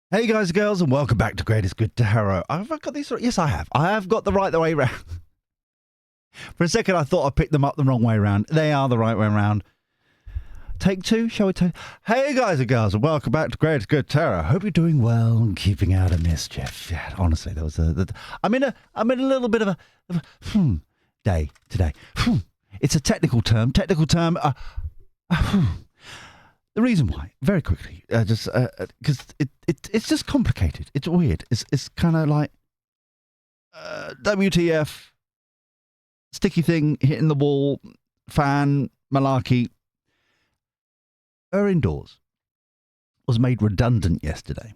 Hey guys and girls, and welcome back to Greatest Good Tarot. Have I got these right? Yes, I have. I have got the right way round. For a second, I thought I picked them up the wrong way around. They are the right way around. Take two, shall we take? Hey guys and girls, and welcome back to Greatest Good Tarot. Hope you're doing well and keeping out of mischief. Yeah, honestly, there was I'm in a little bit of a day today. It's a technical term. The reason why, very quickly, just because it's just complicated. It's weird. It's kind of like WTF, sticky thing hitting the wall, fan malarkey. Her indoors was made redundant yesterday.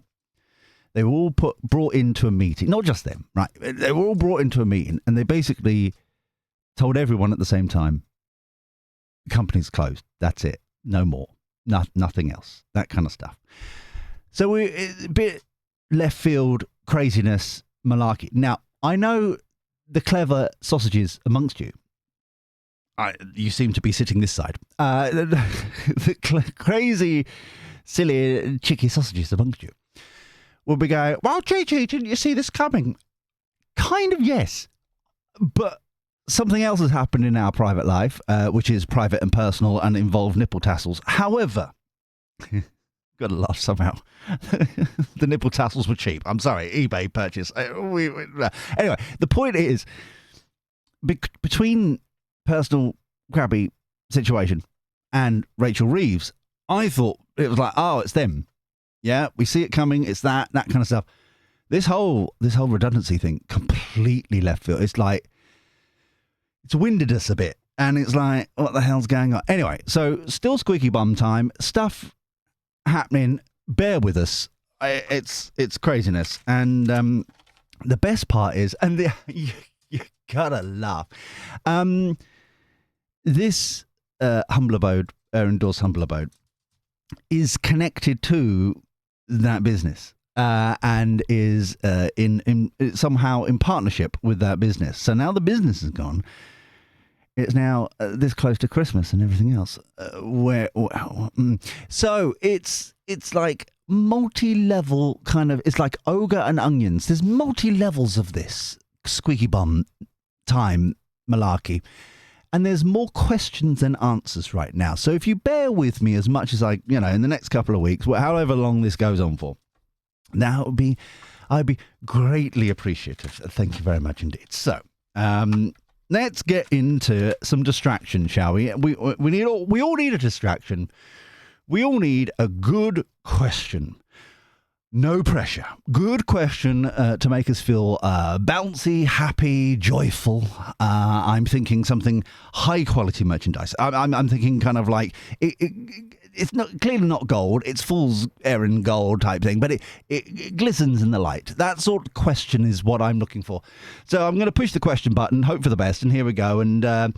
They were all brought into a meeting. Not just them, right? They were all brought into a meeting, and they basically told everyone at the same time, "The company's closed. That's it. No more." Nothing else, that kind of stuff. So we're a bit left field craziness, malarkey. Now, I know the clever sausages amongst you. You seem to be sitting this side. The crazy, silly, cheeky sausages amongst you will be going, "Well, Gigi, didn't you see this coming?" Kind of, yes. But something else has happened in our private life, which is private and personal and involve nipple tassels. However, got to laugh somehow. The nipple tassels were cheap. I'm sorry, eBay purchase. Anyway, the point is, between personal crabby situation and Rachel Reeves, I thought it was like, oh, it's them. Yeah, we see it coming. It's that kind of stuff. This whole redundancy thing completely left field. It's like, it's winded us a bit, and it's like, what the hell's going on? Anyway, so still squeaky bum time, stuff happening. Bear with us. It's craziness, and the best part is, and you gotta laugh. This humble abode, indoors humble abode, is connected to that business. And is in somehow in partnership with that business. So now the business is gone. It's now this close to Christmas and everything else. So it's like multi-level kind of. It's like ogre and onions. There's multi-levels of this squeaky bum time malarkey. And there's more questions than answers right now. So if you bear with me as much as in the next couple of weeks, however long this goes on for, now I'd be greatly appreciative. Thank you very much indeed. So, let's get into some distraction, shall we? We all need a distraction. We all need a good question. No pressure. Good question to make us feel bouncy, happy, joyful. I'm thinking something high quality merchandise. I'm thinking kind of like it's not clearly not gold. It's fool's errand gold type thing, but it glistens in the light. That sort of question is what I'm looking for. So I'm going to push the question button, hope for the best, and here we go. And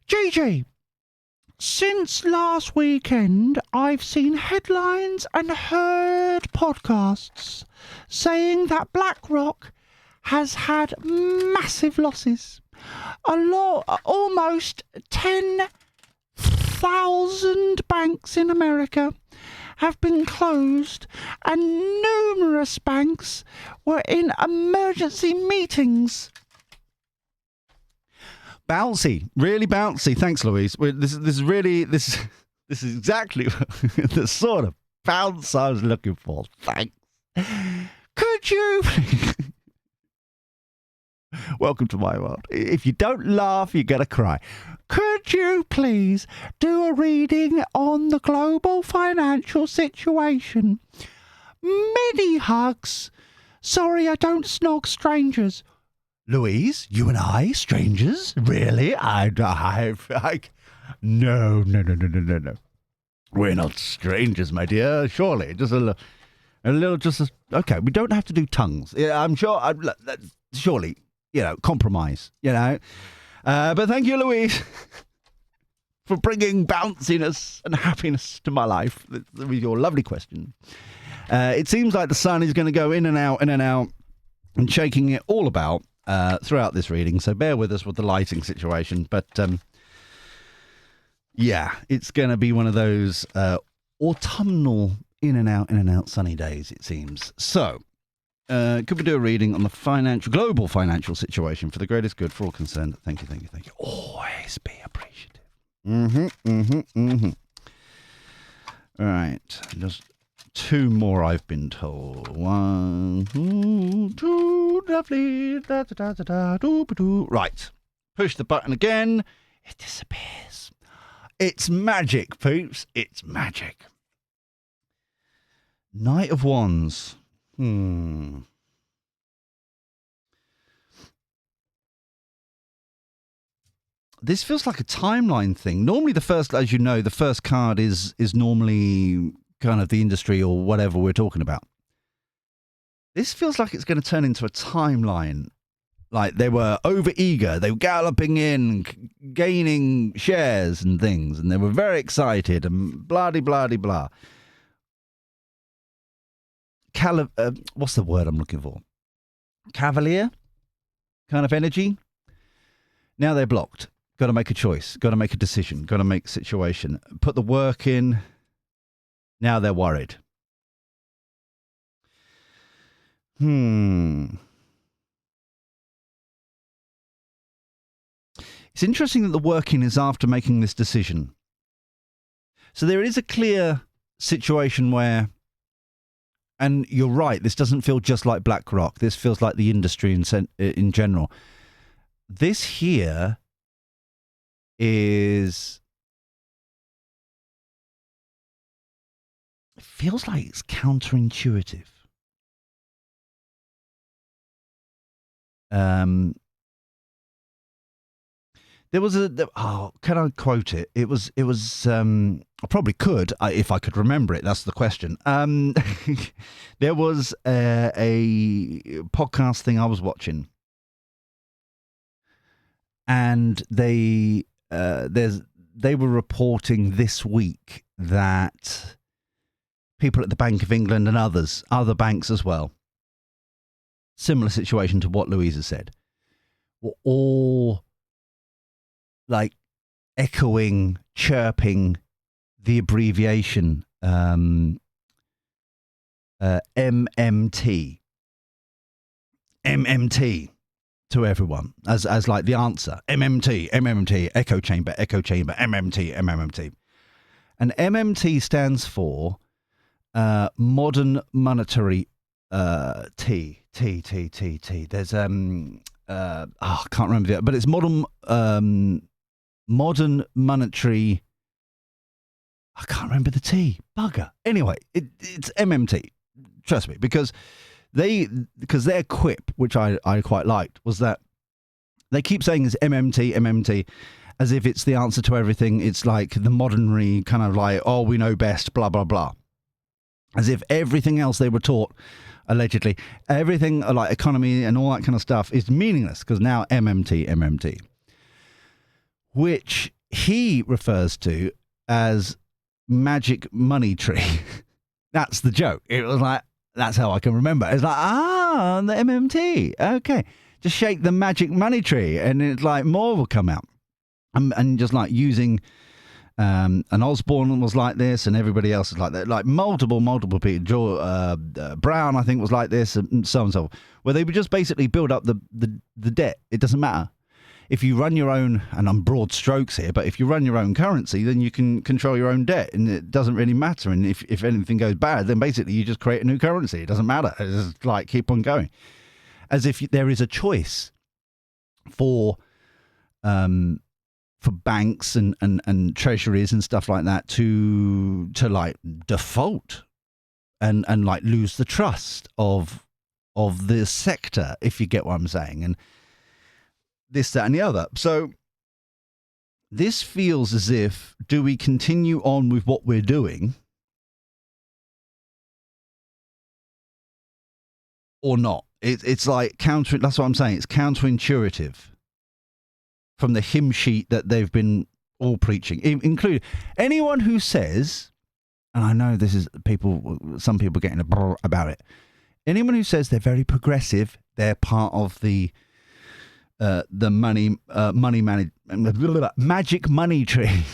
Gigi, since last weekend, I've seen headlines and heard podcasts saying that BlackRock has had massive losses. Almost 10,000 banks in America have been closed, and numerous banks were in emergency meetings. Bouncy, really bouncy. Thanks, Louise. This is exactly the sort of bounce I was looking for. Thanks. Could you? Welcome to my world. If you don't laugh, you're gonna cry. Could you please do a reading on the global financial situation? Many hugs. Sorry, I don't snog strangers. Louise, you and I, strangers? Really? No. We're not strangers, my dear. Surely, just a little. Okay, we don't have to do tongues. Yeah, I'm sure. Surely, compromise. But thank you, Louise, for bringing bounciness and happiness to my life. That was your lovely question. It seems like the sun is going to go in and out, and shaking it all about. Throughout this reading, so bear with us with the lighting situation, but yeah, it's going to be one of those autumnal in and out sunny days, it seems. So, could we do a reading on the global financial situation for the greatest good for all concerned? Thank you. Always be appreciative. Right, just 2 more I've been told. 1, 2, lovely. Right, push the button again. It disappears. It's magic, poops. It's magic. Knight of Wands. This feels like a timeline thing. Normally the first card is normally kind of the industry or whatever we're talking about. This feels like it's going to turn into a timeline. Like they were over-eager. They were galloping in, gaining shares and things, and they were very excited and blah-de-blah-de-blah. What's the word I'm looking for? Cavalier kind of energy. Now they're blocked. Got to make a choice. Got to make a decision. Got to make a situation. Put the work in. Now they're worried. It's interesting that the working is after making this decision. So there is a clear situation where, and you're right, this doesn't feel just like BlackRock. This feels like the industry in general. This here is, it feels like it's counterintuitive. There was can I quote it? It was I probably could if I could remember it. That's the question. There was a podcast thing I was watching, and they were reporting this week that people at the Bank of England and other banks as well, similar situation to what Louisa said, were all like echoing, chirping the abbreviation MMT to everyone as like the answer. MMT, echo chamber, MMT. And MMT stands for modern monetary T. There's I can't remember the, but it's modern monetary. I can't remember the T. Bugger. Anyway, it's MMT. Trust me, because their quip, which I quite liked, was that they keep saying it's MMT, as if it's the answer to everything. It's like the modernary kind of like, oh, we know best, blah, blah, blah. As if everything else they were taught, allegedly, everything like economy and all that kind of stuff is meaningless, because now MMT, which he refers to as magic money tree. That's the joke. It was like, that's how I can remember. It's like, the MMT. Okay. Just shake the magic money tree and it's like more will come out. And just like using, and Osborne was like this and everybody else is like that. Like multiple people. Brown, I think, was like this and so on and so forth. Where they would just basically build up the debt. It doesn't matter. If you run your own, and I'm broad strokes here, but if you run your own currency, then you can control your own debt and it doesn't really matter. And if anything goes bad, then basically you just create a new currency. It doesn't matter. It's just like keep on going. As if there is a choice for banks and treasuries and stuff like that to like default and like lose the trust of the sector, if you get what I'm saying. And this, that, and the other. So this feels as if, do we continue on with what we're doing or not? It's like that's what I'm saying. It's counterintuitive from the hymn sheet that they've been all preaching, including anyone who says, and I know this is some people getting a brr about it. Anyone who says they're very progressive, they're part of the magic money tree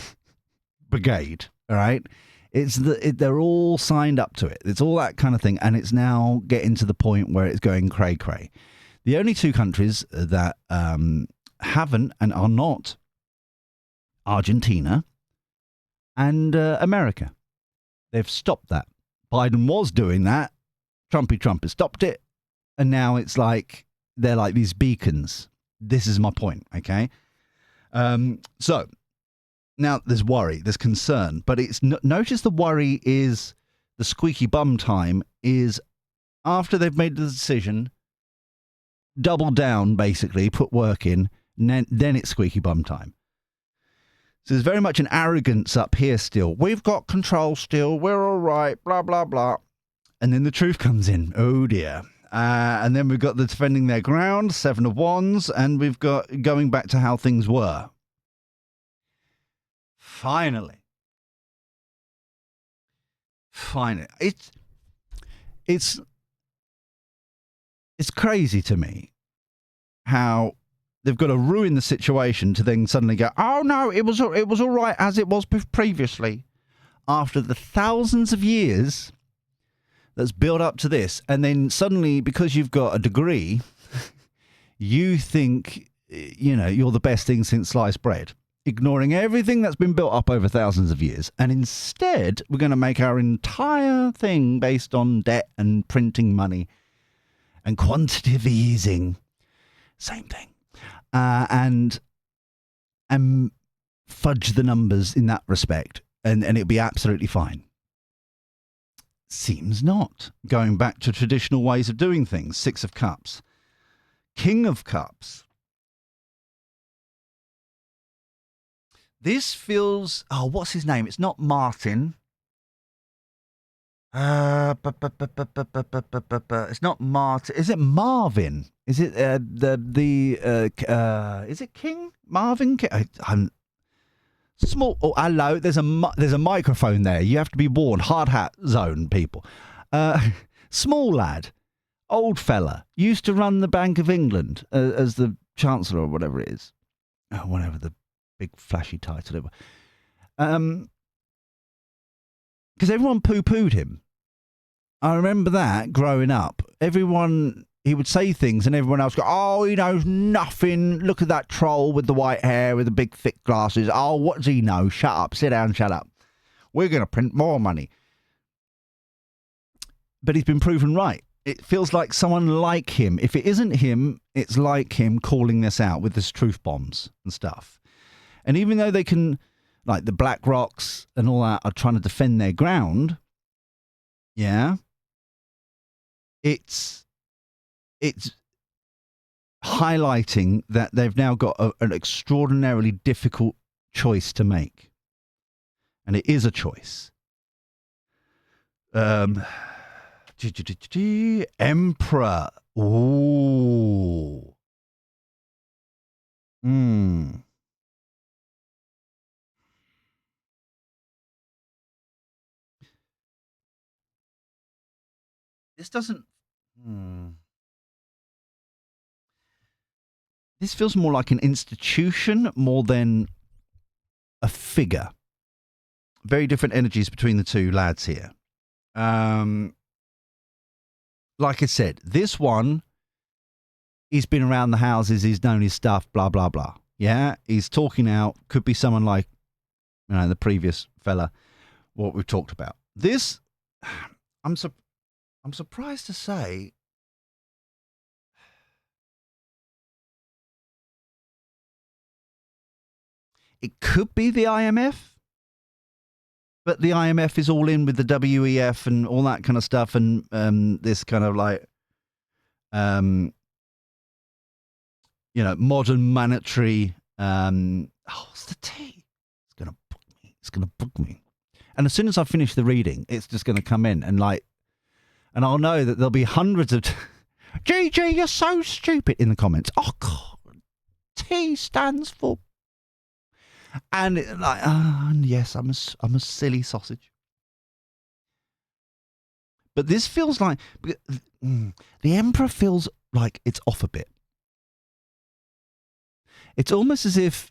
brigade, all right? They're all signed up to it. It's all that kind of thing. And it's now getting to the point where it's going cray cray. The only two countries that haven't and are not Argentina and America. They've stopped that. Biden was doing that. Trump has stopped it. And now it's like they're like these beacons. This is my point, okay? So now there's worry, there's concern, but it's notice the worry is the squeaky bum time is after they've made the decision, double down basically, put work in, and then it's squeaky bum time. So there's very much an arrogance up here still. We've got control still. We're all right, blah, blah, blah. And then the truth comes in. Oh, dear. And then we've got the defending their ground, 7 of Wands, and we've got going back to how things were. Finally. It's crazy to me how they've got to ruin the situation to then suddenly go, oh, no, it was all right as it was previously. After the thousands of years that's built up to this, and then suddenly, because you've got a degree, you think, you're the best thing since sliced bread, ignoring everything that's been built up over thousands of years. And instead, we're going to make our entire thing based on debt and printing money and quantitative easing. Same thing. And fudge the numbers in that respect, and it'll be absolutely fine. Seems not. Going back to traditional ways of doing things. 6 of Cups. King of Cups. This feels... Oh, what's his name? It's not Martin. It's not Martin. Is it Marvin? Is it is it King? Marvin King? I'm small. Oh, hello. There's a microphone there. You have to be warned. Hard hat zone, people. Small lad, old fella, used to run the Bank of England as the Chancellor or whatever it is. Oh, whatever the big flashy title it was. Because everyone poo-pooed him. I remember that growing up. He would say things and everyone else go, oh, he knows nothing. Look at that troll with the white hair, with the big thick glasses. Oh, what does he know? Shut up, sit down, shut up. We're going to print more money. But he's been proven right. It feels like someone like him. If it isn't him, it's like him calling this out with his truth bombs and stuff. And even though they can, like the BlackRocks and all that are trying to defend their ground, yeah, it's highlighting that they've now got an extraordinarily difficult choice to make. And it is a choice. Emperor. Ooh. This doesn't... This feels more like an institution more than a figure. Very different energies between the two lads here. Like I said, this one, he's been around the houses, he's known his stuff, blah, blah, blah. Yeah, he's talking out. Could be someone like, the previous fella, what we've talked about. This, I'm surprised to say, it could be the IMF, but the IMF is all in with the WEF and all that kind of stuff, and this kind of like, modern monetary. What's the T? It's gonna bug me. And as soon as I finish the reading, it's just gonna come in and I'll know that there'll be hundreds of GG, you're so stupid in the comments. Oh God, T stands for. And yes, I'm a silly sausage. But this feels like the Emperor feels like it's off a bit. It's almost as if,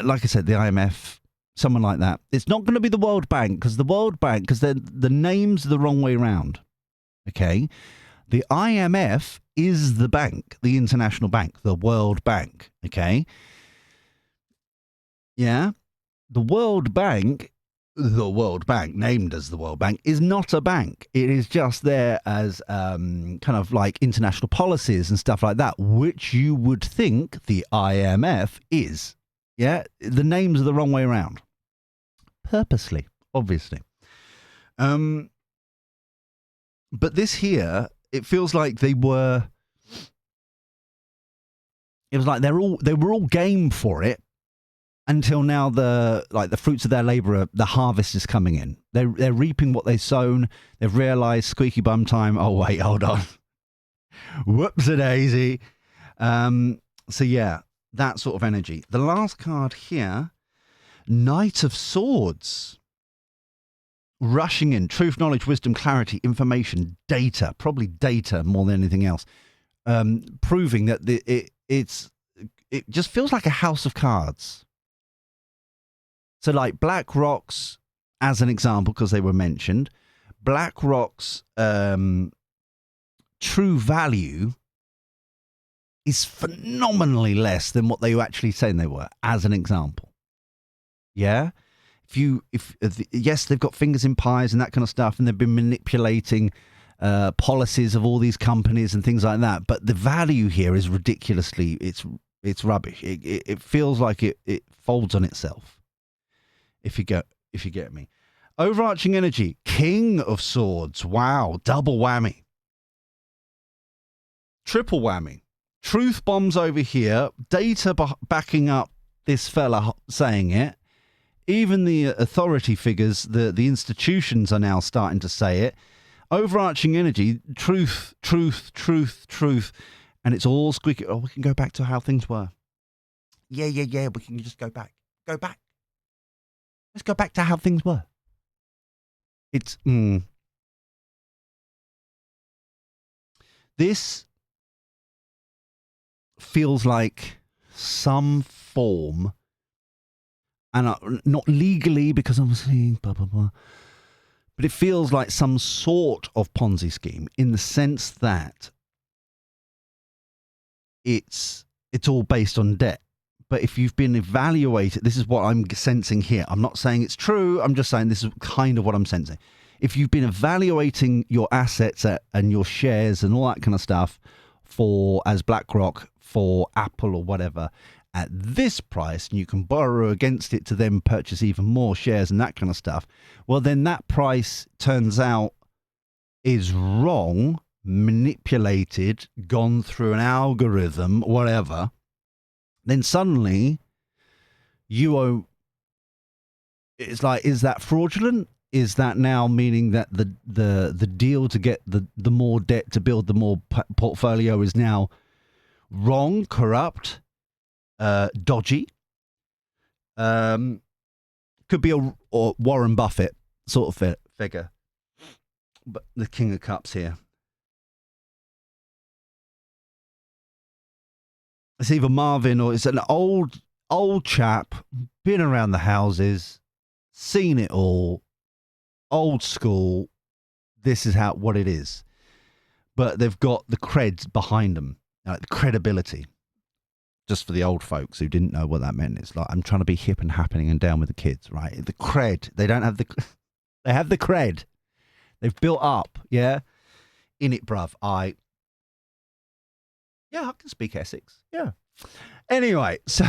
like I said, the IMF Someone like that. It's not going to be the World Bank, because the name's the wrong way round. Okay? The IMF is the bank, the international bank, the World Bank. Okay? Yeah? The World Bank, named as the World Bank, is not a bank. It is just there as kind of like international policies and stuff like that, which you would think the IMF is. Yeah? The names are the wrong way around. Purposely, obviously. But this here, it feels like they were... It was like they were all game for it, until now the fruits of their labour, the harvest is coming in. They're reaping what they've sown. They've realised squeaky bum time. Oh wait, hold on. Whoops-a-daisy. So yeah, that sort of energy. The last card here, Knight of Swords. Rushing in. Truth, knowledge, wisdom, clarity, information, data. Probably data more than anything else. Proving that it just feels like a house of cards. So like BlackRock's, as an example, because they were mentioned, BlackRock's true value is phenomenally less than what they were actually saying they were, as an example. Yeah? Yes, they've got fingers in pies and that kind of stuff, and they've been manipulating policies of all these companies and things like that, but the value here is ridiculously, it's rubbish. It feels like it folds on itself. If you get me. Overarching energy, King of Swords. Wow, double whammy. Triple whammy. Truth bombs over here, data backing up this fella saying it. Even the authority figures, the institutions are now starting to say it. Overarching energy, truth, truth, truth, truth. And it's all squeaky. Oh, we can go back to how things were. Yeah. We can just go back. Go back. Let's go back to how things were. It's... This feels like some form, and not legally, because I'm saying blah, blah, blah, but it feels like some sort of Ponzi scheme, in the sense that it's all based on debt. But if you've been evaluated, this is what I'm sensing here. I'm not saying it's true. I'm just saying this is kind of what I'm sensing. If you've been evaluating your assets and your shares and all that kind of stuff as BlackRock, for Apple or whatever, at this price, and you can borrow against it to then purchase even more shares and that kind of stuff, well, then that price turns out is wrong, manipulated, gone through an algorithm, whatever. Then suddenly you owe, it's like, is that fraudulent? Is that now meaning that the deal to get the more debt to build the more portfolio is now wrong, corrupt, dodgy? Could be a Warren Buffett sort of figure. But the King of Cups here. It's either Marvin or it's an old chap, been around the houses, seen it all, old school. This is what it is. But they've got the creds behind them, like the credibility. Just for the old folks who didn't know what that meant, it's like, I'm trying to be hip and happening and down with the kids, right? The cred. They don't have they have the cred. They've built up, yeah? In it, bruv. I can speak Essex. Yeah. Anyway, so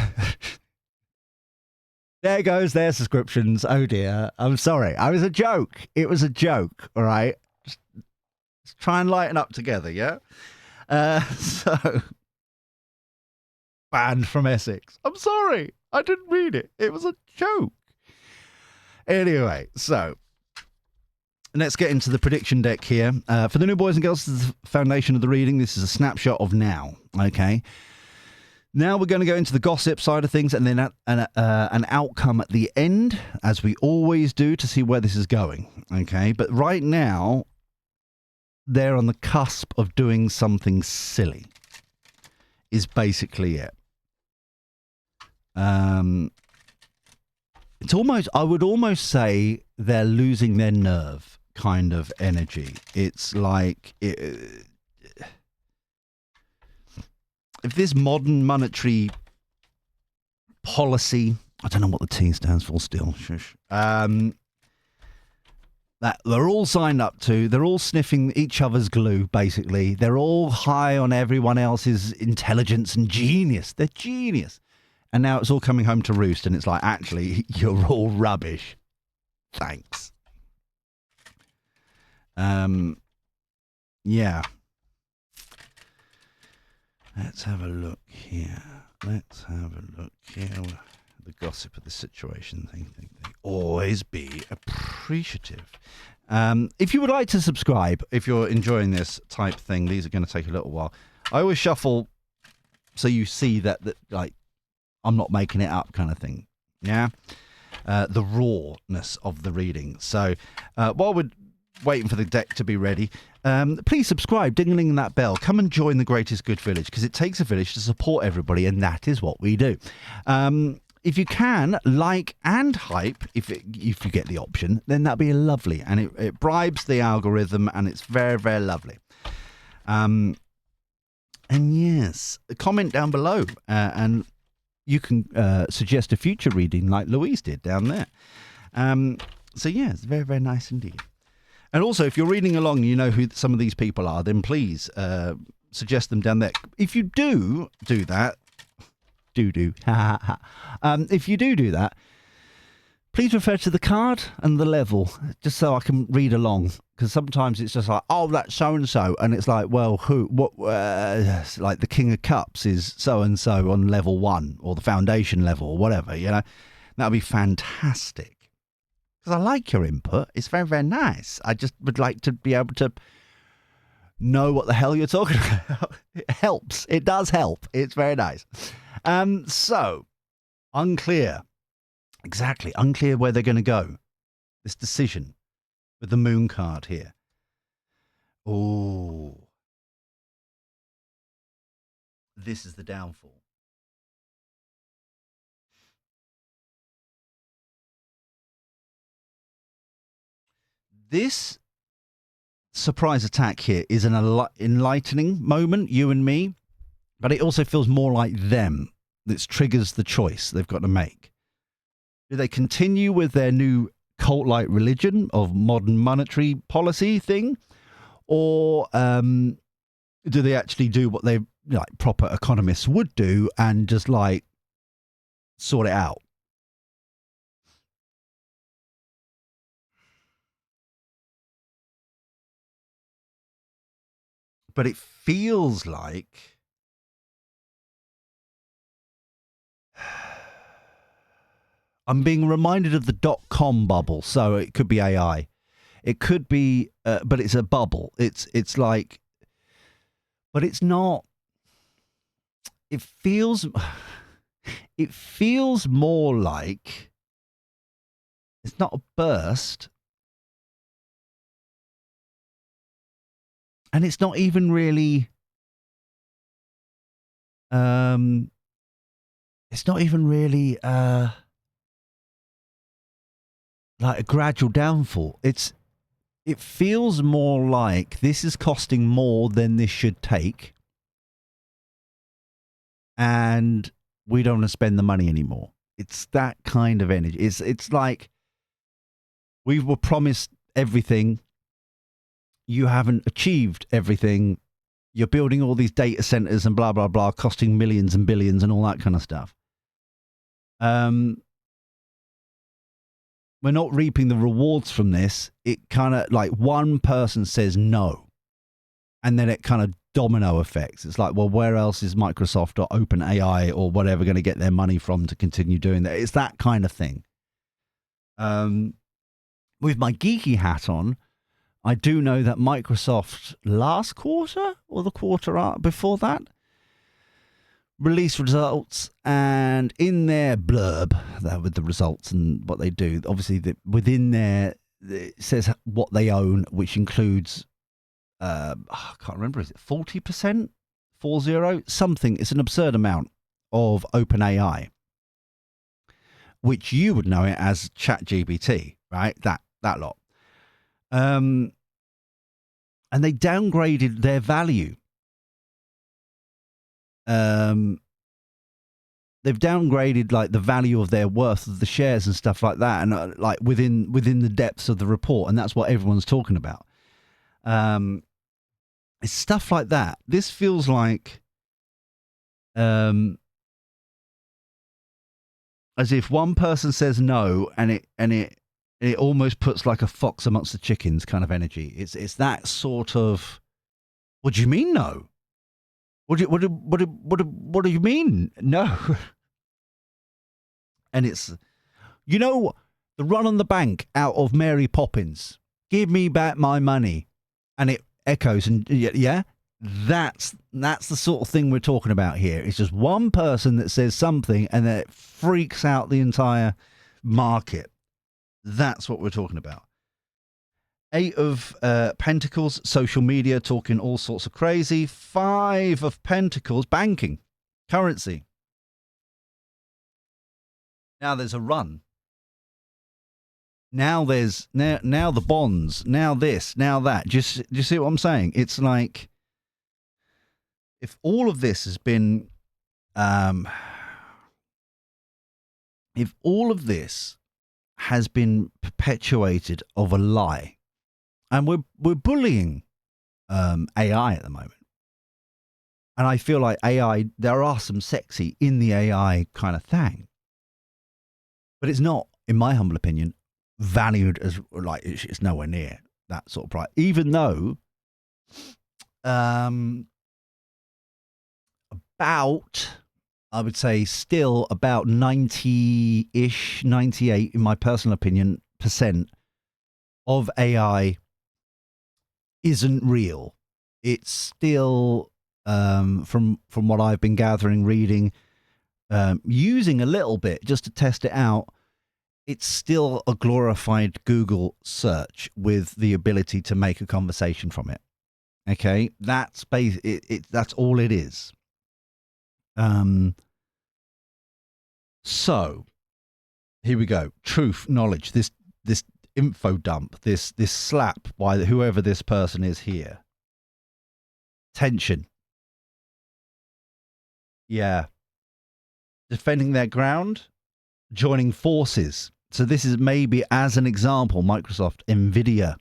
there goes their subscriptions. Oh dear. I'm sorry. It was a joke. It was a joke. All right. Just try and lighten up together. Yeah. So banned from Essex. I'm sorry. I didn't read it. It was a joke. Anyway, so let's get into the prediction deck here. For the new boys and girls, this is the foundation of the reading. This is a snapshot of now. Okay. Now we're going to go into the gossip side of things, and then an outcome at the end, as we always do, to see where this is going. Okay. But right now, they're on the cusp of doing something silly, is basically it. It's almost, I would almost say they're losing their nerve kind of energy. It's like, if this modern monetary policy, I don't know what the T stands for still, shush, that they're all signed up to, they're all sniffing each other's glue, basically. They're all high on everyone else's intelligence and genius. They're genius. And now it's all coming home to roost, and it's like, actually, you're all rubbish. Thanks. Yeah. Let's have a look here. The gossip of the situation thing. Always be appreciative. If you would like to subscribe, if you're enjoying this type thing, these are going to take a little while. I always shuffle so you see that like, I'm not making it up kind of thing. Yeah. The rawness of the reading. So while we're waiting for the deck to be ready, please subscribe, ding-a-ling that bell. Come and join the greatest good village, because it takes a village to support everybody, and that is what we do. If you can, like and hype, if you get the option, then that'd be lovely. And it bribes the algorithm, and it's very, very lovely. And yes, comment down below, and you can suggest a future reading like Louise did down there. So yeah, it's very, very nice indeed. And also, if you're reading along and you know who some of these people are, then please suggest them down there. If you do that, if you do that, please refer to the card and the level, just so I can read along. Because sometimes it's just like, oh, that's so-and-so. And it's like, well, who, what, like the King of Cups is so-and-so on level 1, or the foundation level, or whatever, you know. That would be fantastic. Because I like your input. It's very, very nice. I just would like to be able to know what the hell you're talking about. It helps. It does help. It's very nice. So, unclear. Exactly. Unclear where they're going to go. This decision with the moon card here. Oh. This is the downfall. This surprise attack here is an enlightening moment, you and me, but it also feels more like them. This triggers the choice they've got to make. Do they continue with their new cult-like religion of modern monetary policy thing, or do they actually do what they, like, proper economists would do and just like sort it out? But it feels like I'm being reminded of the .com bubble. So it could be AI. It could be, but it's a bubble. It's like, but it's not. It feels more like it's not a burst, and it's not even really. It's not even really like a gradual downfall. It feels more like this is costing more than this should take, and we don't want to spend the money anymore. It's that kind of energy. It's like we were promised everything. You haven't achieved everything. You're building all these data centers and blah, blah, blah, costing millions and billions and all that kind of stuff. We're not reaping the rewards from this. It kind of like one person says no, and then it kind of domino effects. It's like, well, where else is Microsoft or OpenAI or whatever going to get their money from to continue doing that? It's that kind of thing. With my geeky hat on, I do know that Microsoft last quarter or the quarter before that released results, and in their blurb with the results and what they do, obviously within there it says what they own, which includes I can't remember, is it 40%, 40 something? It's an absurd amount of OpenAI. which you would know it as ChatGPT, right? That lot. And they downgraded their value. They've downgraded like the value of their worth of the shares and stuff like that, and like within the depths of the report, and that's what everyone's talking about. It's stuff like that. This feels like as if one person says no, and it almost puts like a fox amongst the chickens kind of energy. It's that sort of. What do you mean no? What do you mean no? And it's, the run on the bank out of Mary Poppins. Give me back my money, and it echoes. And yeah, that's the sort of thing we're talking about here. It's just one person that says something, and then it freaks out the entire market. That's what we're talking about. 8 of Pentacles, social media, talking all sorts of crazy. 5 of Pentacles, banking, currency. Now there's a run. Now there's now the bonds. Now this. Now that. Do you see what I'm saying? It's like if all of this has been, if all of this has been perpetuated of a lie. And we're bullying AI at the moment. And I feel like AI, there are some sexy in the AI kind of thing. But it's not, in my humble opinion, valued as, like, it's nowhere near that sort of price. Even though about, I would say still about 90-ish, 98, in my personal opinion, % of AI isn't real. It's still, from what I've been gathering, reading, using a little bit just to test it out, it's still a glorified Google search with the ability to make a conversation from it. Okay, that's that's all it is. So here we go. Truth, knowledge. This info dump. This slap by whoever this person is here. Tension. Yeah. Defending their ground. Joining forces. So this is maybe, as an example, Microsoft, Nvidia,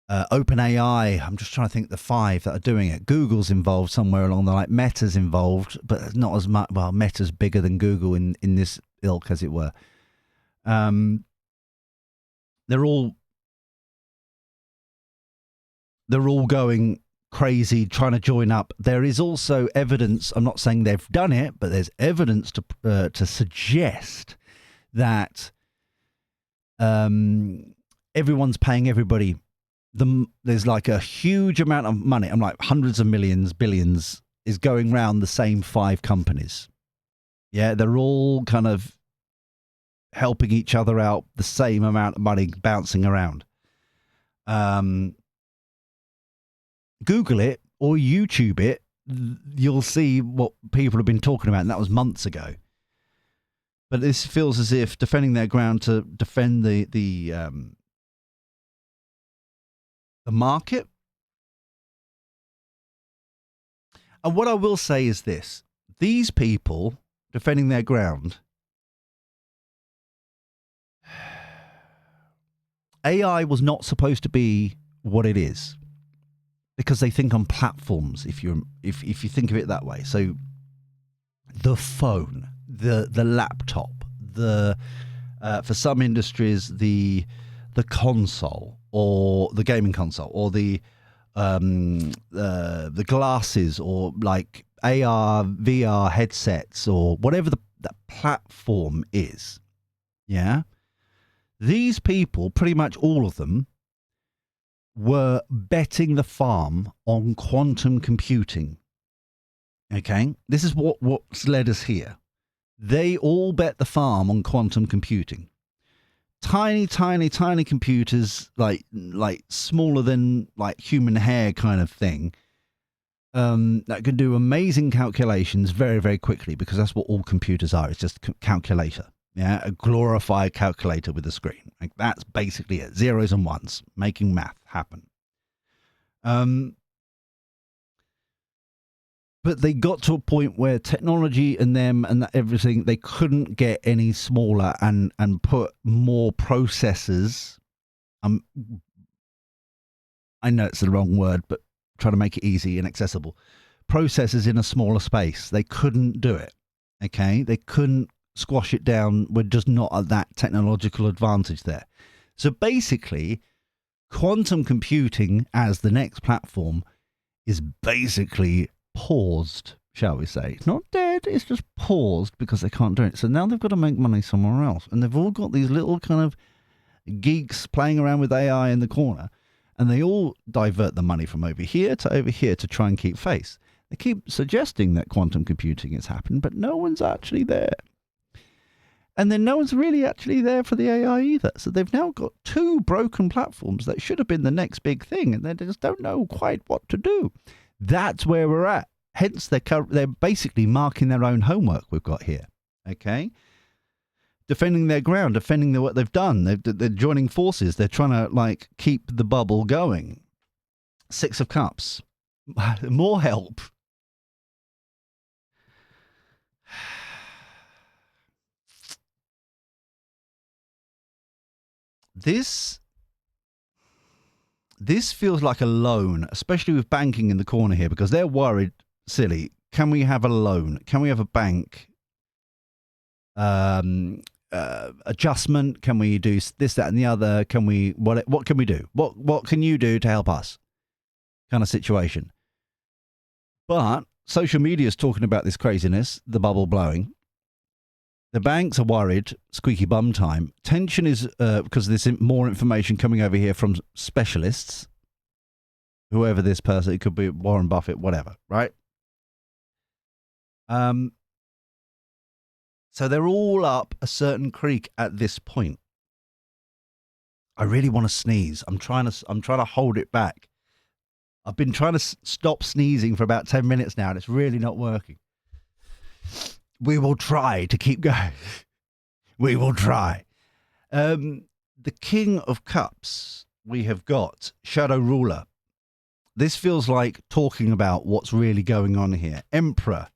OpenAI. I'm just trying to think the 5 that are doing it. Google's involved somewhere along the line. Meta's involved, but not as much. Well, Meta's bigger than Google in this ilk, as it were. They're all going crazy, trying to join up. There is also evidence. I'm not saying they've done it, but there's evidence to suggest that everyone's paying everybody. There's like a huge amount of money. I'm like hundreds of millions, billions is going around the same 5 companies. Yeah, they're all kind of helping each other out, the same amount of money bouncing around. Google it or YouTube it, you'll see what people have been talking about, and that was months ago. But this feels as if defending their ground to defend the market. And what I will say is this: these people defending their ground, AI was not supposed to be what it is, because they think on platforms. If you think of it that way, so the phone, the laptop, for some industries the console or the gaming console, or the glasses, or like AR, VR headsets, or whatever that platform is. Yeah. These people, pretty much all of them, were betting the farm on quantum computing. Okay? This is what's led us here. They all bet the farm on quantum computing. Tiny, tiny, tiny computers, like smaller than like human hair kind of thing, that can do amazing calculations very, very quickly, because that's what all computers are. It's just a calculator. Yeah, a glorified calculator with a screen. Like, that's basically it. Zeros and ones, making math happen. But they got to a point where technology and them and everything, they couldn't get any smaller and put more processors. I know it's the wrong word, but try to make it easy and accessible. Processors in a smaller space. They couldn't do it. Okay, they couldn't squash it down. We're just not at that technological advantage there. So basically, quantum computing as the next platform is basically paused, shall we say. It's not dead, it's just paused because they can't do it. So now they've got to make money somewhere else. And they've all got these little kind of geeks playing around with AI in the corner. And they all divert the money from over here to try and keep face. They keep suggesting that quantum computing has happened, but no one's actually there. And then no one's really actually there for the AI either. So they've now got two broken platforms that should have been the next big thing, and they just don't know quite what to do. That's where we're at. Hence, they're basically marking their own homework we've got here. Okay? Defending their ground, defending what they've done. They're joining forces. They're trying to, keep the bubble going. Six of Cups. More help. This feels like a loan, especially with banking in the corner here, because they're worried, silly. Can we have a loan? Can we have a bank adjustment? Can we do this, that, and the other? Can we, what can we do? What can you do to help us? Kind of situation. But social media is talking about this craziness, the bubble blowing. The banks are worried, squeaky bum time. Tension is because there's more information coming over here from specialists. Whoever this person, it could be Warren Buffett, whatever, right? So they're all up a certain creek at this point. I really want to sneeze. I'm trying to hold it back. I've been trying to stop sneezing for about 10 minutes now, and it's really not working. We will try to keep going. We will try. The King of Cups, we have got Shadow Ruler. This feels like talking about what's really going on here. Emperor,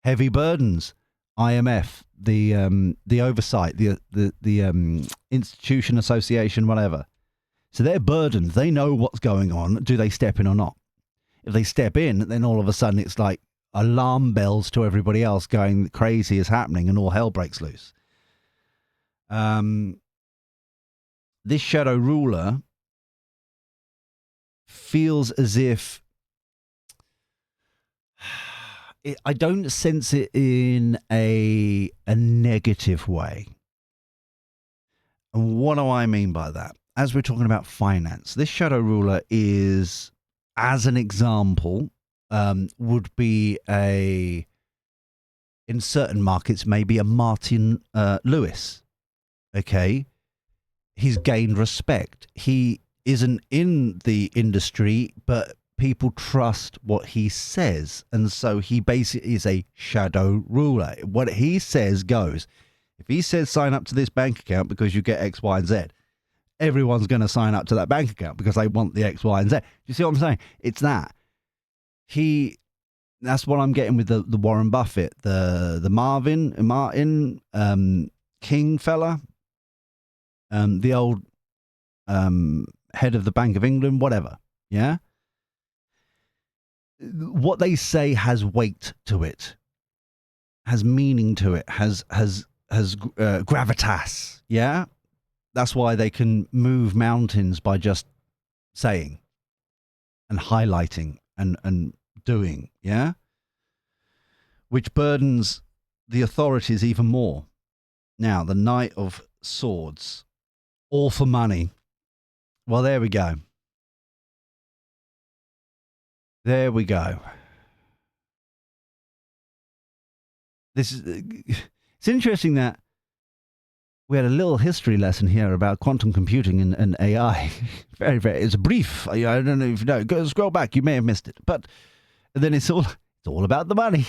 heavy burdens, IMF, the oversight, the institution association, whatever. So they're burdened. They know what's going on. Do they step in or not? If they step in, then all of a sudden it's like alarm bells to everybody else going crazy is happening and all hell breaks loose. This Shadow Ruler feels as if I don't sense it in a negative way. And what do I mean by that? As we're talking about finance, this Shadow Ruler is, as an example, would be in certain markets, maybe a Martin Lewis. Okay. He's gained respect. He isn't in the industry, but people trust what he says. And so he basically is a shadow ruler. What he says goes. If he says sign up to this bank account because you get X, Y, and Z, everyone's going to sign up to that bank account because they want the X, Y, and Z. Do you see what I'm saying? It's that. That's what I'm getting with the Warren Buffett, the Martin King fella, the old head of the Bank of England, whatever. Yeah. What they say has weight to it, has meaning to it, has gravitas. Yeah. That's why they can move mountains by just saying and highlighting and doing, yeah? Which burdens the authorities even more. Now, the Knight of Swords, all for money. Well, there we go. There we go. It's interesting that we had a little history lesson here about quantum computing and AI. Very, very. It's a brief. I don't know if you know. Go scroll back. You may have missed it. But And then it's all about the money.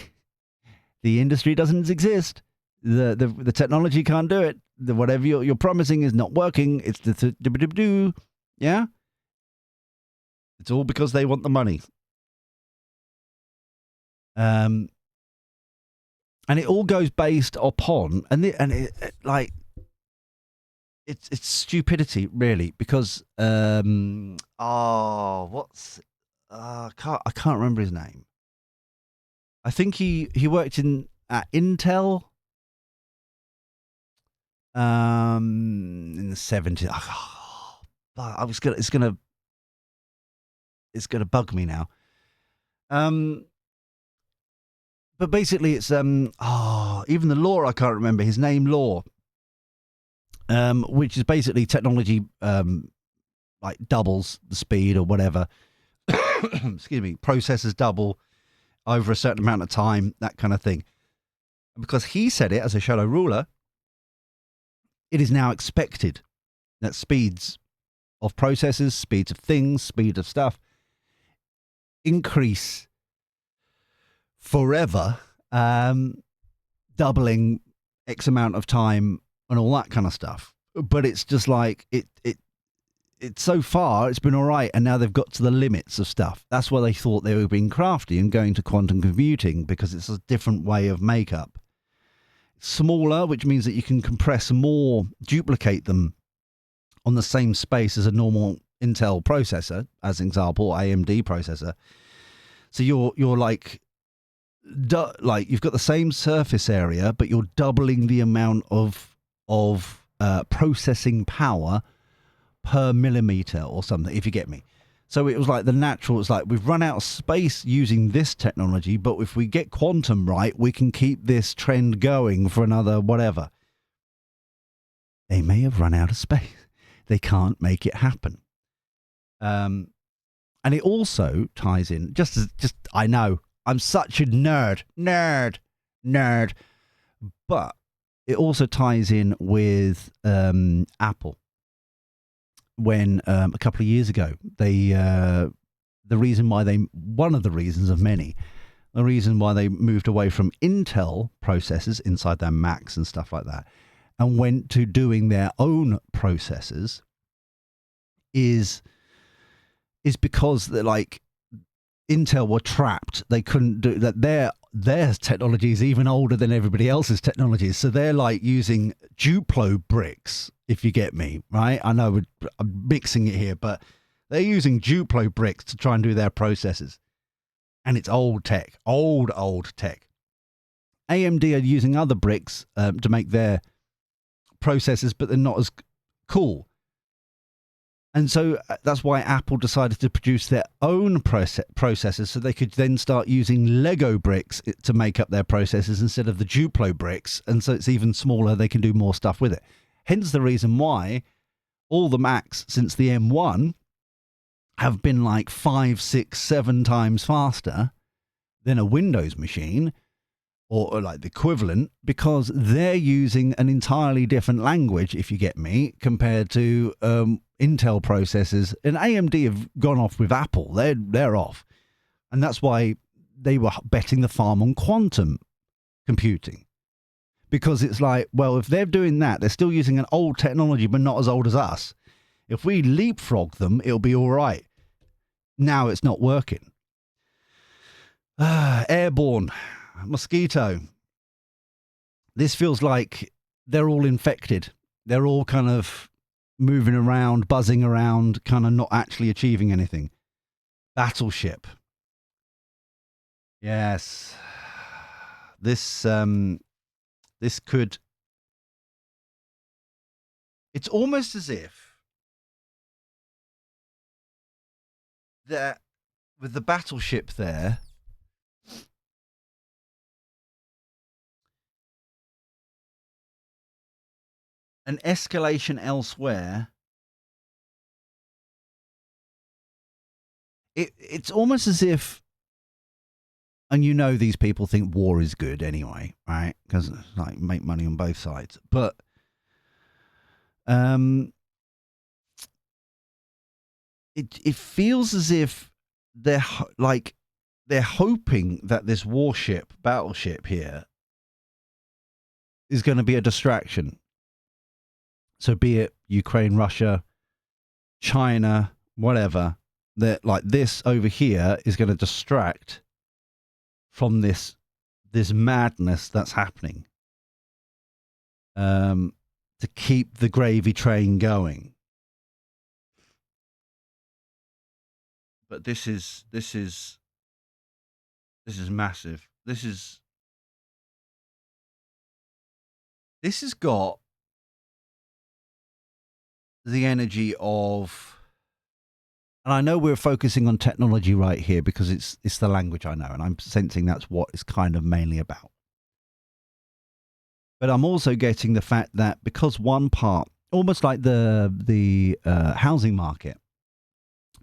The industry doesn't exist. The technology can't do it. Whatever you're promising is not working. It's yeah. It's all because they want the money. And it all goes based upon it's stupidity, really, because I can't remember his name. I think he worked at Intel in the 70s. It's gonna bug me now. But basically it's even the law I can't remember his name, law. Which is basically technology like doubles the speed or whatever. Excuse me, processors double over a certain amount of time, that kind of thing. And because he said it as a shadow ruler, it is now expected that speeds of processors, speeds of things, speed of stuff increase forever, doubling X amount of time and all that kind of stuff. But it's just like it's so far it's been all right, and now they've got to the limits of stuff. That's why they thought they were being crafty and going to quantum computing, because it's a different way of makeup. It's smaller, which means that you can compress more, duplicate them on the same space as a normal Intel processor, as an example, AMD processor. So you're like you've got the same surface area, but you're doubling the amount of processing power per millimeter or something, if you get me. So it was like the natural, it's like we've run out of space using this technology, but if we get quantum right, we can keep this trend going for another whatever. They may have run out of space. They can't make it happen. And it also ties in, I know, I'm such a nerd, but it also ties in with Apple. When a couple of years ago, one of the reasons of many, the reason why they moved away from Intel processors inside their Macs and stuff like that, and went to doing their own processors, is because they're like, Intel were trapped. They couldn't do that. Their technology is even older than everybody else's technologies. So they're like using Duplo bricks, if you get me, right? I know I'm mixing it here, but they're using Duplo bricks to try and do their processors. And it's old tech, old tech. AMD are using other bricks to make their processors, but they're not as cool. And so that's why Apple decided to produce their own processors, so they could then start using Lego bricks to make up their processors instead of the Duplo bricks. And so it's even smaller. They can do more stuff with it. Hence the reason why all the Macs since the M1 have been like 5, 6, 7 times faster than a Windows machine, or like the equivalent, because they're using an entirely different language, if you get me, compared to Intel processors. And AMD have gone off with Apple. They're off. And that's why they were betting the farm on quantum computing. Because it's like, well, if they're doing that, they're still using an old technology, but not as old as us. If we leapfrog them, it'll be all right. Now it's not working. Airborne. Mosquito. This feels like they're all infected. They're all kind of moving around, buzzing around, kind of not actually achieving anything. Battleship. Yes. This could... It's almost as if that with the battleship there, an escalation elsewhere, it's almost as if, and you know these people think war is good anyway, right? Because like make money on both sides. But it feels as if they're like they're hoping that this warship, battleship here, is going to be a distraction. So be it Ukraine, Russia, China, whatever, that like this over here is going to distract from this madness that's happening. To keep the gravy train going. But this is massive. This has got the energy of, and I know we're focusing on technology right here because it's the language I know, and I'm sensing that's what it's kind of mainly about. But I'm also getting the fact that because one part, almost like the housing market,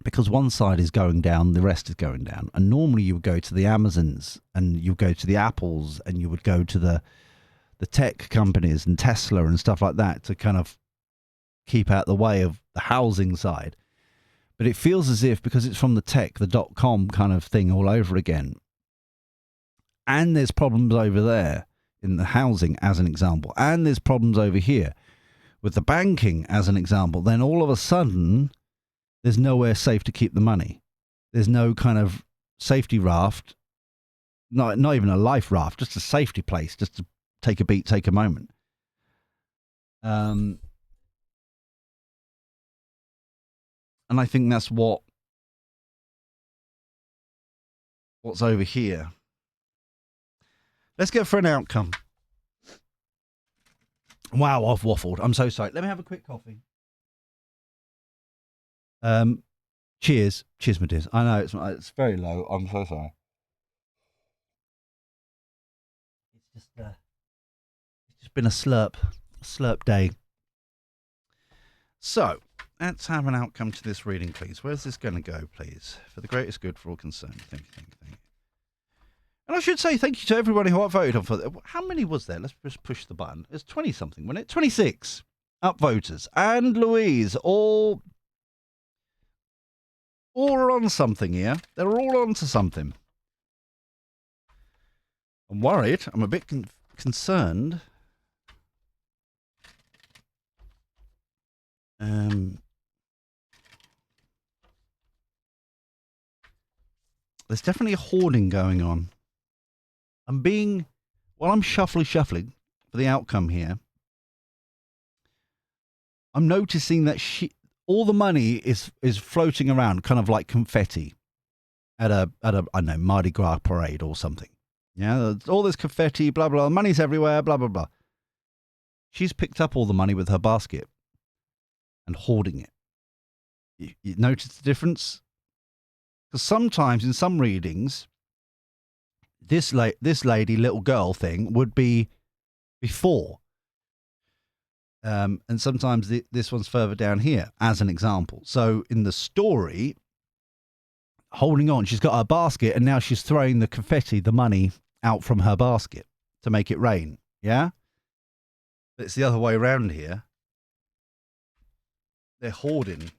because one side is going down, the rest is going down. And normally you would go to the Amazons and you would go to the Apples and you would go to the tech companies and Tesla and stuff like that to kind of keep out the way of the housing side. But it feels as if, because it's from the tech, the .com kind of thing all over again, and there's problems over there in the housing as an example, and there's problems over here with the banking as an example, then all of a sudden there's nowhere safe to keep the money. There's no kind of safety raft, not even a life raft, just a safety place, just to take a beat, take a moment. And I think that's what's over here. Let's go for an outcome. Wow, I've waffled. I'm so sorry. Let me have a quick coffee. Cheers, my dears. I know it's very low. I'm so sorry. It's just been a slurp day. So let's have an outcome to this reading, please. Where's this going to go, please? For the greatest good for all concerned. Thank you. And I should say thank you to everybody who voted on for that. How many was there? Let's just push the button. It's 20 something, wasn't it? 26 upvoters and Louise all are on something here. They're all on to something. I'm worried. I'm a bit concerned. There's definitely a hoarding going on. While I'm shuffling for the outcome here, I'm noticing that all the money is floating around, kind of like confetti at a I don't know, Mardi Gras parade or something. Yeah, all this confetti, blah blah, money's everywhere, blah blah blah. She's picked up all the money with her basket and hoarding it. You notice the difference? Because sometimes in some readings, this lady, little girl thing would be before. And sometimes this one's further down here, as an example. So in the story, holding on, she's got her basket, and now she's throwing the confetti, the money, out from her basket to make it rain. Yeah? But it's the other way around here. They're hoarding.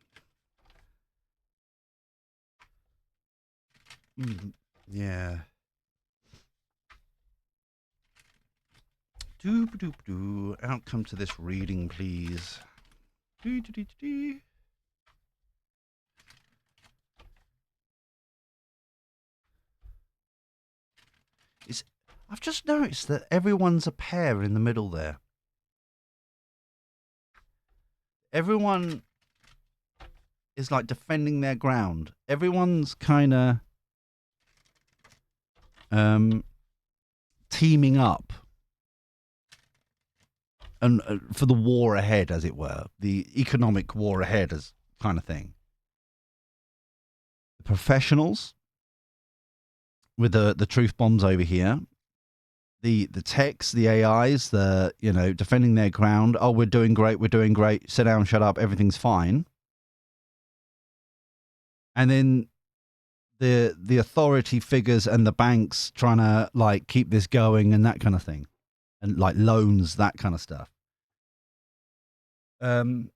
Yeah. Doop. Outcome to this reading, please. I've just noticed that everyone's a pair in the middle there. Everyone is like defending their ground. Everyone's kind of teaming up. And for the war ahead, as it were, the economic war ahead, as kind of thing. The professionals with the truth bombs over here, the techs, the AIs, defending their ground. Oh, we're doing great. Sit down, shut up, everything's fine. And then the authority figures and the banks trying to like keep this going and that kind of thing, and like loans, that kind of stuff. King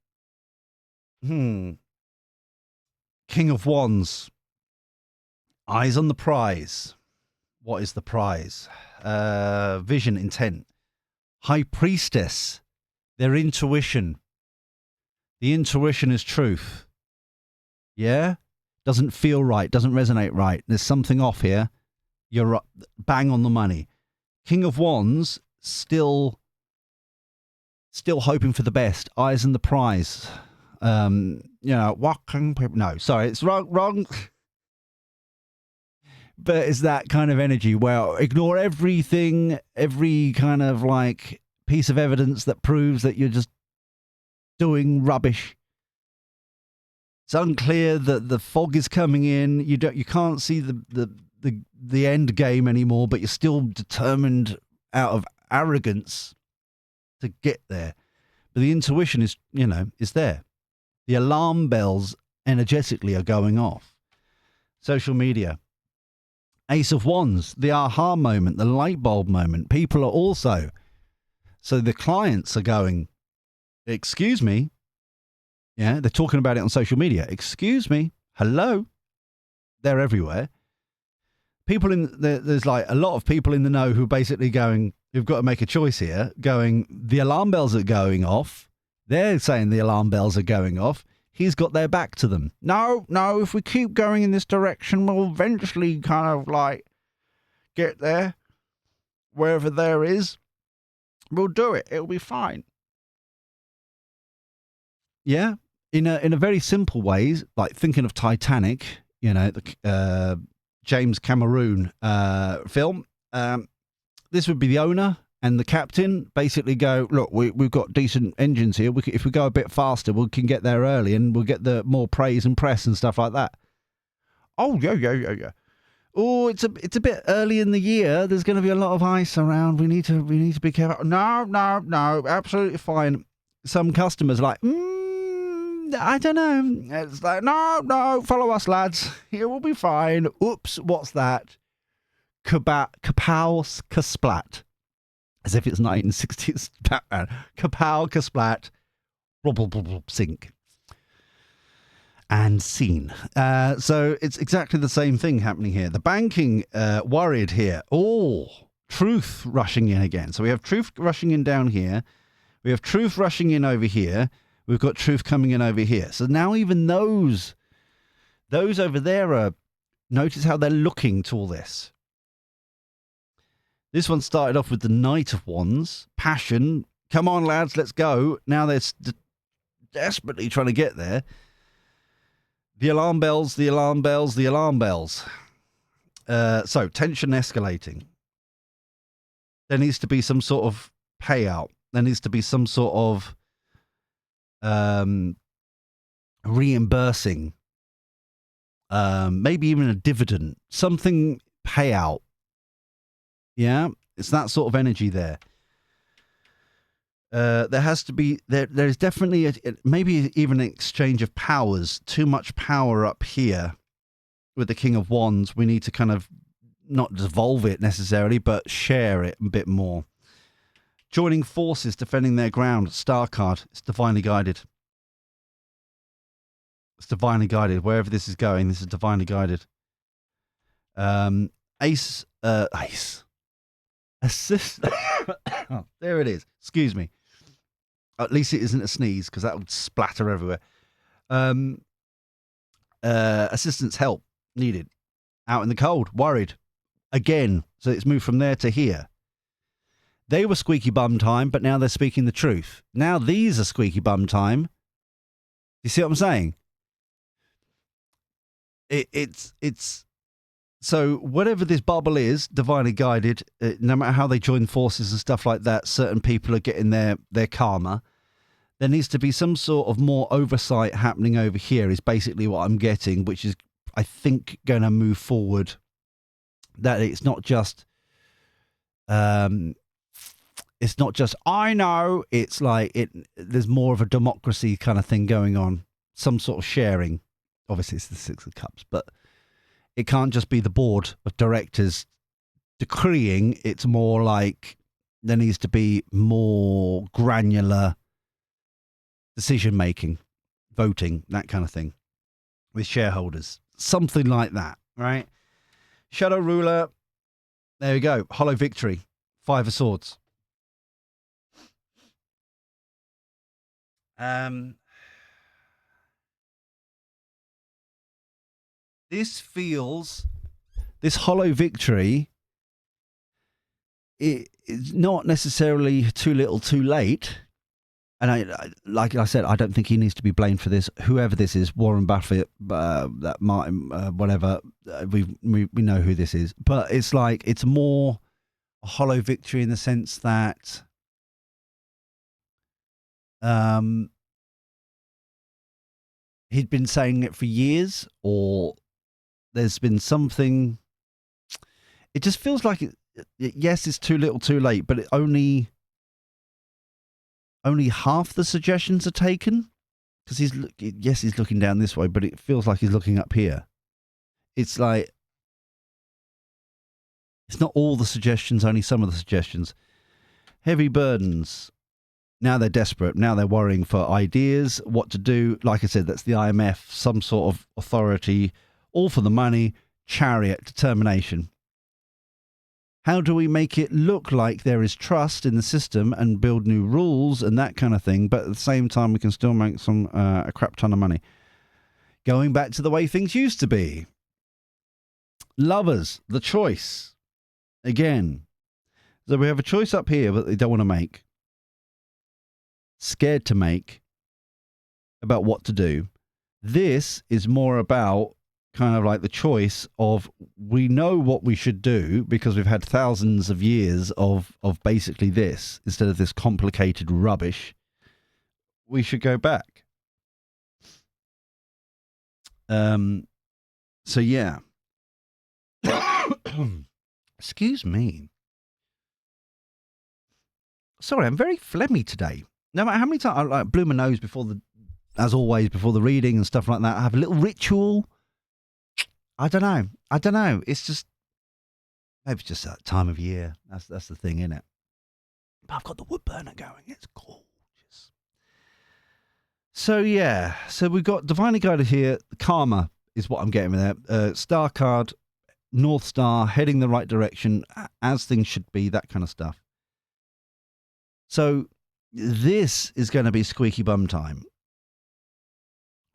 of Wands. Eyes on the prize. What is the prize? Vision, intent. High priestess. Their intuition. The intuition is truth. Yeah? Doesn't feel right. Doesn't resonate right. There's something off here. You're bang on the money. King of Wands, still hoping for the best. Eyes on the prize. Walking people. No, sorry, it's wrong. But it's that kind of energy where ignore everything, every kind of like piece of evidence that proves that you're just doing rubbish. It's unclear that the fog is coming in. You can't see the end game anymore, but you're still determined out of arrogance to get there. But the intuition is there. The alarm bells energetically are going off. Social media. Ace of Wands, the aha moment, the light bulb moment. People are also. So the clients are going, excuse me. Yeah, they're talking about it on social media. Excuse me. Hello. They're everywhere. There's like a lot of people in the know who are basically going, who've got to make a choice here, going, the alarm bells are going off. They're saying the alarm bells are going off. He's got their back to them. No, if we keep going in this direction, we'll eventually kind of like get there. Wherever there is, we'll do it. It'll be fine. Yeah, in a very simple ways, like thinking of Titanic, the James Cameron film. This would be the owner and the captain basically go, look, we've got decent engines here. If we go a bit faster, we can get there early and we'll get the more praise and press and stuff like that. Oh, yeah. Oh, it's a bit early in the year. There's going to be a lot of ice around. We need to be careful. No, absolutely fine. Some customers are like, I don't know. It's like, no, follow us, lads. Here we'll be fine. Oops, what's that? Kapow kasplat. As if it's 1960s Batman. Kapow kasplat. Sink. And scene. So it's exactly the same thing happening here. The banking worried here. Oh, truth rushing in again. So we have truth rushing in down here. We have truth rushing in over here. We've got truth coming in over here. So now even those over there are, notice how they're looking to all this. This one started off with the Knight of Wands, passion. Come on, lads, let's go. Now they're desperately trying to get there. The alarm bells. So tension escalating. There needs to be some sort of payout. There needs to be some sort of reimbursing. Maybe even a dividend. Something payout. Yeah, it's that sort of energy there. There has to be, there is definitely, maybe even an exchange of powers. Too much power up here with the King of Wands. We need to kind of not devolve it necessarily, but share it a bit more. Joining forces, defending their ground. Star card. It's divinely guided. It's divinely guided. Wherever this is going, this is divinely guided. Ace. Assist. Oh, there it is. Excuse me. At least it isn't a sneeze because that would splatter everywhere. Assistance, help needed. Out in the cold, worried. Again, so it's moved from there to here. They were squeaky bum time, but now they're speaking the truth. Now these are squeaky bum time. You see what I'm saying? It's so whatever this bubble is, divinely guided, no matter how they join forces and stuff like that, certain people are getting their karma. There needs to be some sort of more oversight happening over here is basically what I'm getting, which is, I think, going to move forward. That it's not just, I know, it's like, there's more of a democracy kind of thing going on. Some sort of sharing. Obviously, it's the Six of Cups, but it can't just be the board of directors decreeing. It's more like there needs to be more granular decision-making, voting, that kind of thing, with shareholders. Something like that, right? Shadow Ruler. There we go. Hollow Victory. 5 of Swords. This feels... This Hollow Victory... It's not necessarily too little too late. And I like I said, I don't think he needs to be blamed for this. Whoever this is, Warren Buffett, that Martin, whatever, we know who this is. But it's like, it's more a hollow victory in the sense that he'd been saying it for years, or there's been something. It just feels like yes, it's too little too late, but it only half the suggestions are taken, because he's looking down this way, but it feels like he's looking up here. It's like, it's not all the suggestions, only some of the suggestions. Heavy burdens. Now they're desperate. Now they're worrying for ideas, what to do. Like I said, that's the IMF, some sort of authority, all for the money, chariot, determination. How do we make it look like there is trust in the system and build new rules and that kind of thing, but at the same time we can still make a crap ton of money? Going back to the way things used to be. Lovers, the choice. Again. So we have a choice up here that they don't want to make. Scared to make. About what to do. This is more about kind of like the choice of, we know what we should do because we've had thousands of years of basically this, instead of this complicated rubbish. We should go back. So yeah. Excuse me. Sorry, I'm very phlegmy today. No matter how many times I like blew my nose as always, before the reading and stuff like that. I have a little ritual. I don't know. It's just, maybe it's just that time of year. That's the thing, isn't it? But I've got the wood burner going. It's gorgeous. So yeah. So we've got Divinely Guided here. Karma is what I'm getting with there. Star card, North Star, heading the right direction, as things should be, that kind of stuff. So this is going to be squeaky bum time.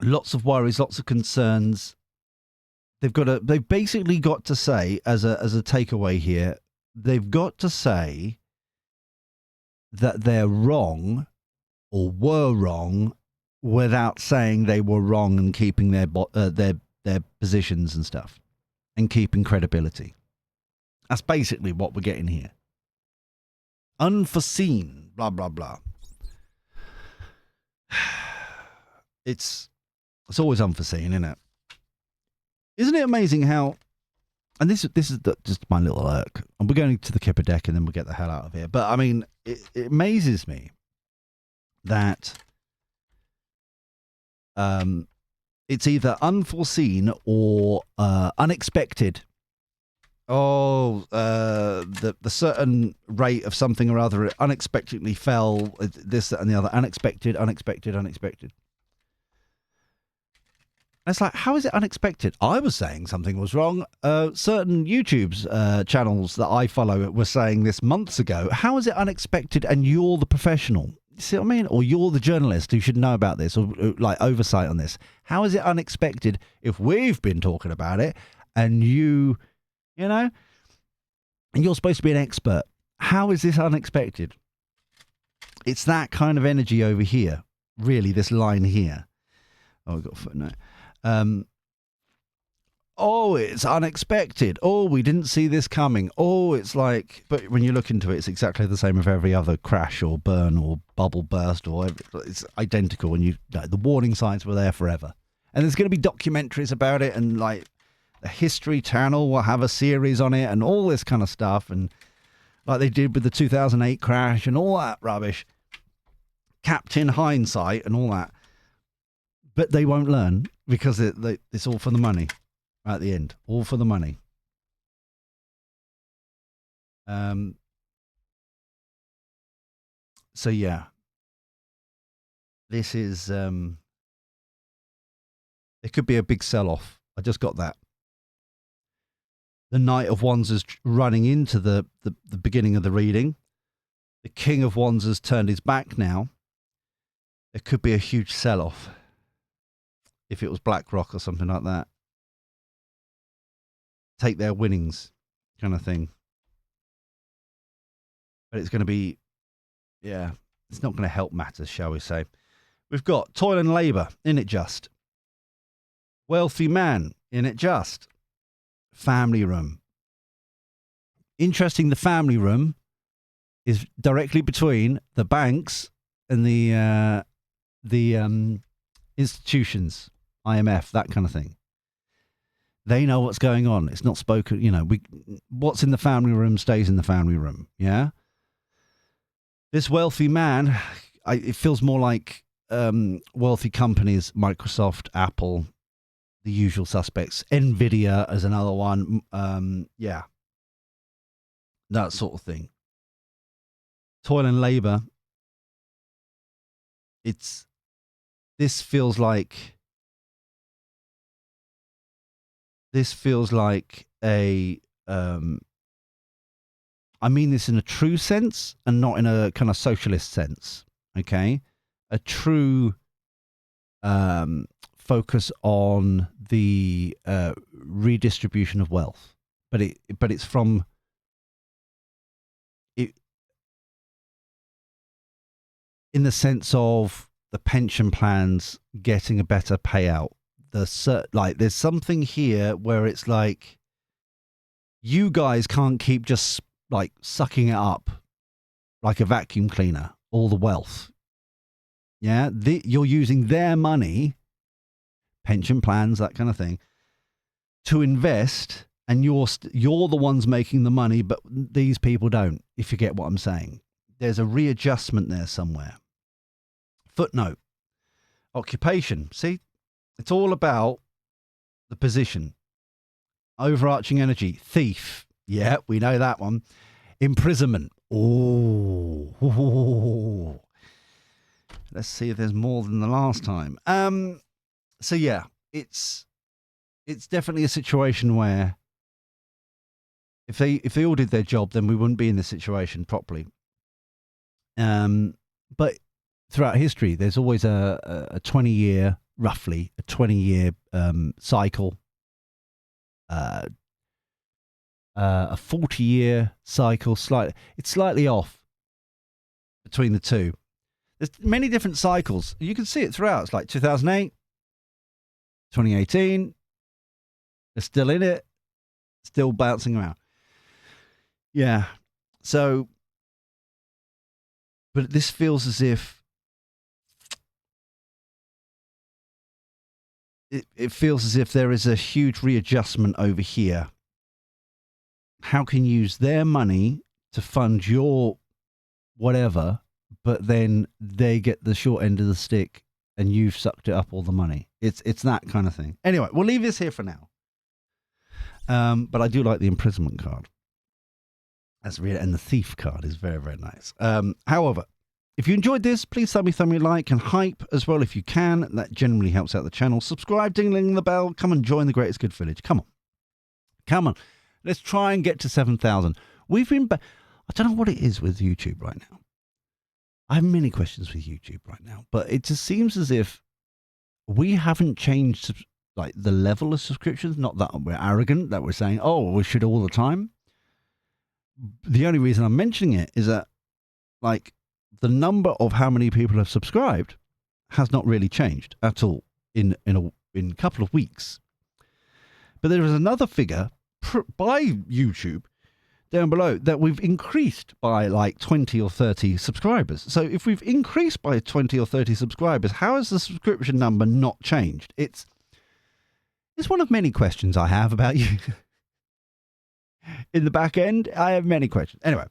Lots of worries, lots of concerns. They've basically got to say, as a takeaway here, they've got to say that they're wrong or were wrong without saying they were wrong and keeping their positions and stuff and keeping credibility. That's basically what we're getting here. Unforeseen, blah, blah, blah. It's always unforeseen, isn't it? Isn't it amazing how, and this is just my little irk, and we're going to the Kipper deck and then we'll get the hell out of here. But I mean, it amazes me that it's either unforeseen or unexpected. Oh, the certain rate of something or other unexpectedly fell, this, that, and the other. Unexpected. It's like, how is it unexpected? I was saying something was wrong. Certain YouTube's channels that I follow were saying this months ago. How is it unexpected and you're the professional? You see what I mean? Or you're the journalist who should know about this, or like oversight on this. How is it unexpected if we've been talking about it and you know, and you're supposed to be an expert? How is this unexpected? It's that kind of energy over here. Really, this line here. Oh, we've got a footnote. Oh, it's unexpected. Oh, we didn't see this coming. Oh, it's like, but when you look into it, it's exactly the same with every other crash or burn or bubble burst, or it's identical. And the warning signs were there forever. And there's going to be documentaries about it, and like the History Channel will have a series on it and all this kind of stuff. And like they did with the 2008 crash and all that rubbish. Captain Hindsight and all that. But they won't learn because it's all for the money at the end. All for the money. So, yeah. This is... it could be a big sell-off. I just got that. The Knight of Wands is running into the beginning of the reading. The King of Wands has turned his back now. There could be a huge sell-off if it was BlackRock or something like that. Take their winnings kind of thing. But it's going to be, yeah, it's not going to help matters, shall we say. We've got toil and labour, in it just. Wealthy man, in it just. Family room. Interesting, the family room is directly between the banks and the institutions, IMF, that kind of thing. They know what's going on. It's not spoken, what's in the family room stays in the family room, yeah? This wealthy man, it feels more like wealthy companies, Microsoft, Apple, the usual suspects, Nvidia as another one, yeah, that sort of thing. Toil and labor. This feels like a I mean this in a true sense and not in a kind of socialist sense, okay? A true focus on the redistribution of wealth, but it's from it in the sense of the pension plans getting a better payout. There's something here where it's like you guys can't keep just like sucking it up like a vacuum cleaner, all the wealth. Yeah, you're using their money, pension plans, that kind of thing, to invest, and you're the ones making the money, but these people don't, if you get what I'm saying. There's a readjustment there somewhere. Footnote. Occupation. See, it's all about the position. Overarching energy. Thief. Yeah, we know that one. Imprisonment. Oh. Let's see if there's more than the last time. So yeah, it's definitely a situation where if they all did their job, then we wouldn't be in this situation properly. But throughout history, there's always a 20-year, roughly a 20-year cycle, a 40-year cycle. It's slightly off between the two. There's many different cycles. You can see it throughout. It's like 2008, 2018. They're still in it, still bouncing around. Yeah. So, but this feels as if it feels as if there is a huge readjustment over here. How can you use their money to fund your whatever, but then they get the short end of the stick and you've sucked it up all the money. It's that kind of thing. Anyway, we'll leave this here for now. But I do like the imprisonment card. And the thief card is very, very nice. However, if you enjoyed this, please thumb me like and hype as well if you can. That generally helps out the channel. Subscribe, ding the bell. Come and join the Greatest Good Village. Come on. Let's try and get to 7,000. We've been... I don't know what it is with YouTube right now. I have many questions with YouTube right now, but it just seems as if we haven't changed like the level of subscriptions. Not that we're arrogant, that we're saying, oh, we should all the time. The only reason I'm mentioning it is that like the number of how many people have subscribed has not really changed at all in a couple of weeks. But there is another figure by YouTube down below that we've increased by like 20 or 30 subscribers. So if we've increased by 20 or 30 subscribers, how has the subscription number not changed? It's one of many questions I have about you. In the back end, I have many questions. Anyway,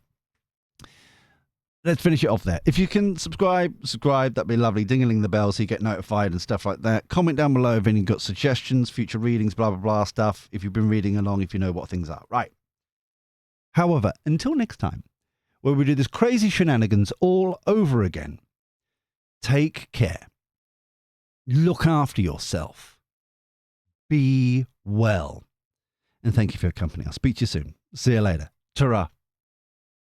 let's finish it off there. If you can subscribe, that'd be lovely. Dingling the bell so you get notified and stuff like that. Comment down below if you've got suggestions, future readings, blah, blah, blah stuff. If you've been reading along, if you know what things are. Right. However, until next time, where we do this crazy shenanigans all over again, take care. Look after yourself. Be well. and thank you for your company. I'll speak to you soon. See you later. Ta-ra.